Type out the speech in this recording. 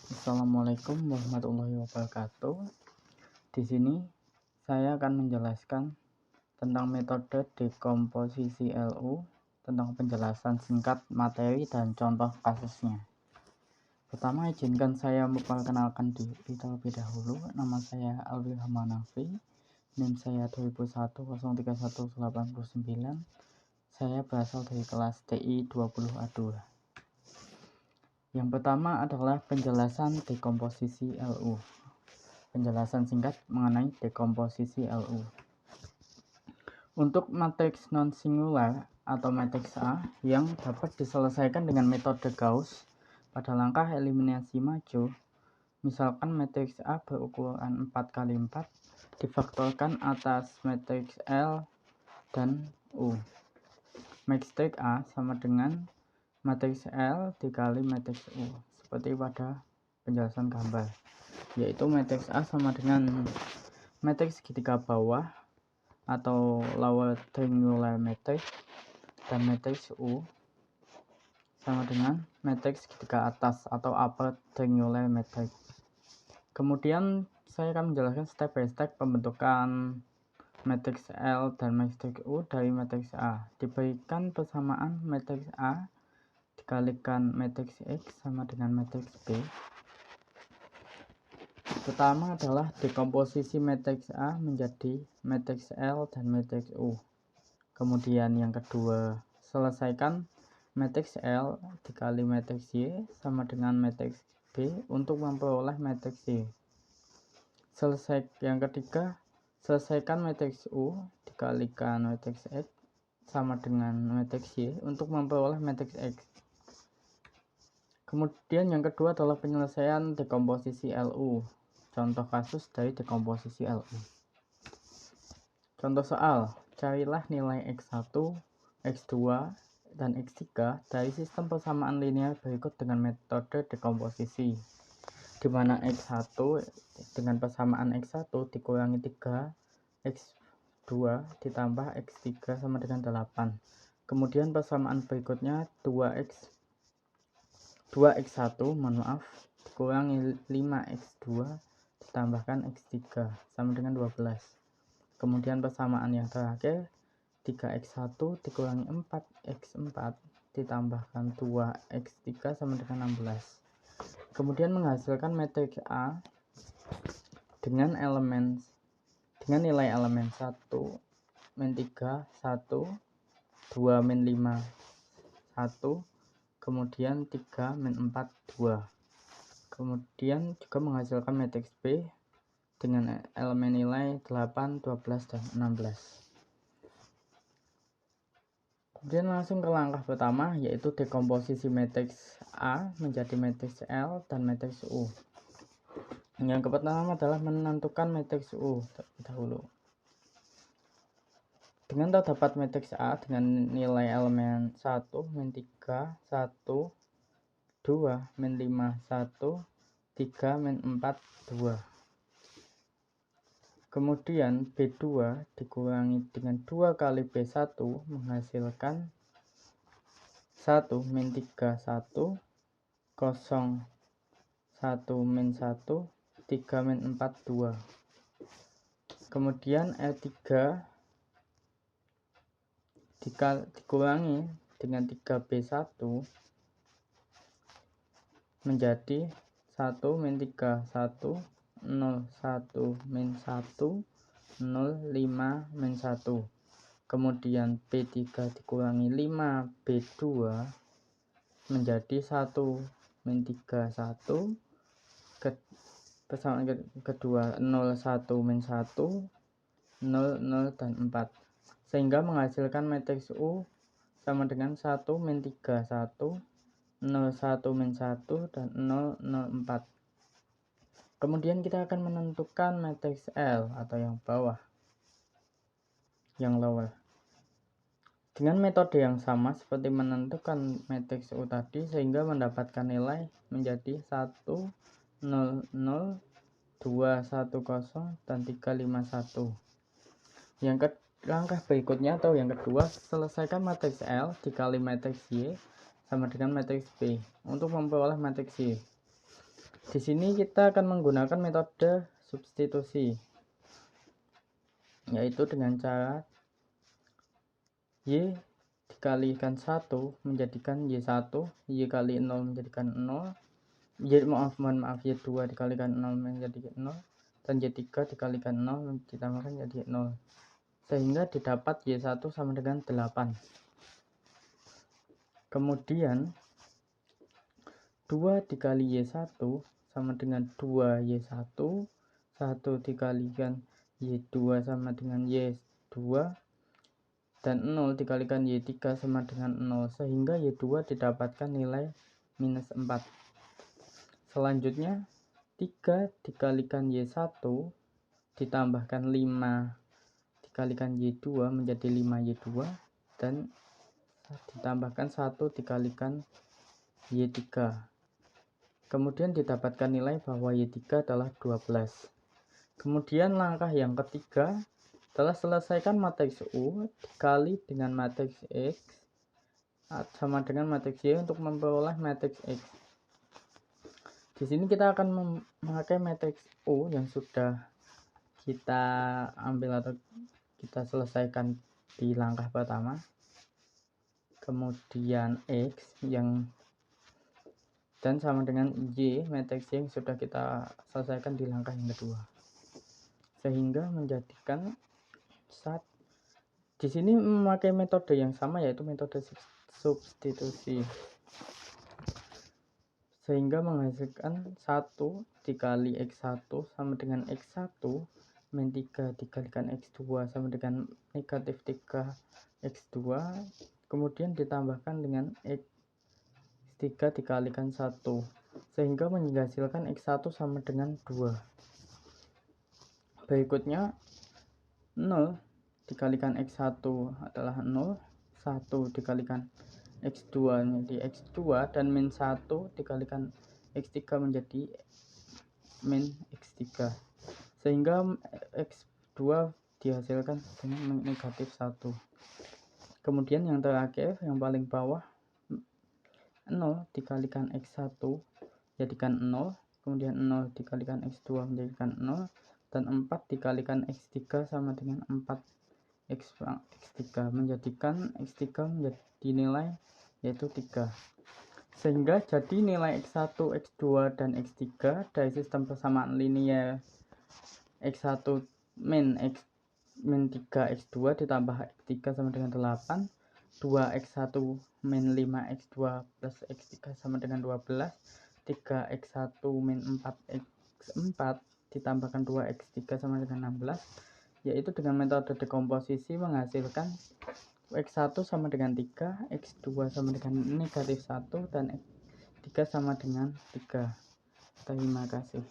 Assalamualaikum warahmatullahi wabarakatuh. Di sini saya akan menjelaskan tentang metode dekomposisi LU, tentang penjelasan singkat materi dan contoh kasusnya. Pertama, izinkan saya memperkenalkan diri terlebih dahulu. Nama saya Alwi Hamanafi, NIM saya 2001031809. Saya berasal dari kelas TI 20A2. Yang pertama adalah penjelasan dekomposisi LU. Penjelasan singkat mengenai dekomposisi LU. Untuk matriks non-singular atau matriks A yang dapat diselesaikan dengan metode Gauss pada langkah eliminasi maju, misalkan matriks A berukuran 4x4 difaktorkan atas matriks L dan U. Matriks A sama dengan matriks L dikali matriks U, seperti pada penjelasan gambar, yaitu matriks A sama dengan matriks segitiga bawah atau lower triangular matrix, dan matriks U sama dengan matriks segitiga atas atau upper triangular matrix. Kemudian saya akan menjelaskan step by step pembentukan matriks L dan matriks U dari matriks A. Diberikan persamaan matriks A dikalikan matriks X sama dengan matriks B. Pertama adalah dekomposisi matriks A menjadi matriks L dan matriks U. Kemudian yang kedua, selesaikan matriks L dikali matriks Y sama dengan matriks B untuk memperoleh matriks Y. Yang ketiga, selesaikan matriks U dikalikan matriks X sama dengan matriks Y untuk memperoleh matriks X. Kemudian yang kedua adalah penyelesaian dekomposisi LU. Contoh kasus dari dekomposisi LU. Contoh soal, carilah nilai X1, X2, dan X3 dari sistem persamaan linear berikut dengan metode dekomposisi, di mana X1 dengan persamaan X1 dikurangi 3, X2 ditambah X3 sama dengan 8. Kemudian persamaan berikutnya 2x1 dikurangi 5x2 ditambahkan x3 sama dengan 12. Kemudian persamaan yang terakhir 3x1 dikurangi 4x4 ditambahkan 2x3 sama dengan 16. Kemudian menghasilkan matriks A dengan nilai elemen 1 min 3 1 2 min 5 1, kemudian 3 min 4 2. Kemudian juga menghasilkan matriks B dengan elemen nilai 8, 12, dan 16. Kemudian langsung ke langkah pertama, yaitu dekomposisi matriks A menjadi matriks L dan matriks U. Yang pertama adalah menentukan matriks U terlebih dahulu. Dengan terdapat matriks A dengan nilai elemen 1 min 3 1 2 min 5 1 3 min 4 2. Kemudian B2 dikurangi dengan 2 kali B1 menghasilkan 1 min 3 1 0 1 min 1 3 min 4 2. Kemudian R3 dikurangi dengan 3B1 menjadi 1 min 3 1 0 1 min 1 0 5 min 1. Kemudian B3 dikurangi 5B2 menjadi 1 min 3 1, persamaan kedua 0 1 min 1 0 0 dan 4, sehingga menghasilkan matriks U sama dengan 1 min 3 1 0 1 min 1 dan 0 0 4. Kemudian kita akan menentukan matriks L atau yang bawah, yang lower, dengan metode yang sama seperti menentukan matriks U tadi, sehingga mendapatkan nilai menjadi 1 0 0 2 1 0 dan 3 5 1. Langkah berikutnya atau yang kedua, selesaikan matriks L dikali matriks Y sama dengan matriks B untuk memperoleh matriks Y. Di sini kita akan menggunakan metode substitusi, yaitu dengan cara Y dikalikan 1 menjadikan Y1, Y kali 0 menjadikan 0, mohon maaf, Y2 dikalikan 0 menjadi 0, dan Y3 dikalikan 0 ditambahkan jadi 0, sehingga didapat Y1 sama dengan 8. Kemudian 2 dikali Y1 sama dengan 2Y1, 1 dikalikan Y2 sama dengan Y2, dan 0 dikalikan Y3 sama dengan 0, sehingga Y2 didapatkan nilai minus 4. Selanjutnya 3 dikalikan Y1 ditambahkan 5 dikalikan Y2 menjadi 5Y2, dan ditambahkan 1 dikalikan Y3. Kemudian didapatkan nilai bahwa Y3 adalah 12. Kemudian langkah yang ketiga adalah selesaikan matriks U dikali dengan matriks X sama dengan matriks Y untuk memperoleh matriks X. Di sini kita akan memakai matriks U yang sudah kita ambil atau kita selesaikan di langkah pertama. Kemudian X dan sama dengan Y, matriks Y yang sudah kita selesaikan di langkah yang kedua. Sehingga menjadikan di sini memakai metode yang sama, yaitu metode substitusi, sehingga menghasilkan 1 dikali X1 sama dengan X1 min 3 dikalikan X2 sama dengan negatif 3 X2, kemudian ditambahkan dengan X3 dikalikan 1, sehingga menghasilkan X1 sama dengan 2. Berikutnya 0 dikalikan X1 adalah 0, 1 dikalikan X2 menjadi X2, dan min 1 dikalikan X3 menjadi min X3, sehingga X2 dihasilkan dengan negatif 1. Kemudian yang terakhir, yang paling bawah, 0 dikalikan X1 jadikan 0, kemudian 0 dikalikan X2 menjadikan 0, dan 4 dikalikan X3 sama dengan 4X3 menjadikan X3 menjadi nilai yaitu 3, sehingga jadi nilai X1, X2, dan X3 dari sistem persamaan linear X1 min 3 X2 ditambah X3 sama dengan 8, 2X1 min 5X2 plus X3 sama dengan 12, 3X1 min 4X4 ditambahkan 2X3 sama dengan 16, yaitu dengan metode dekomposisi menghasilkan X1 sama dengan 3, X2 sama dengan negatif 1, dan X3 sama dengan 3. Terima kasih.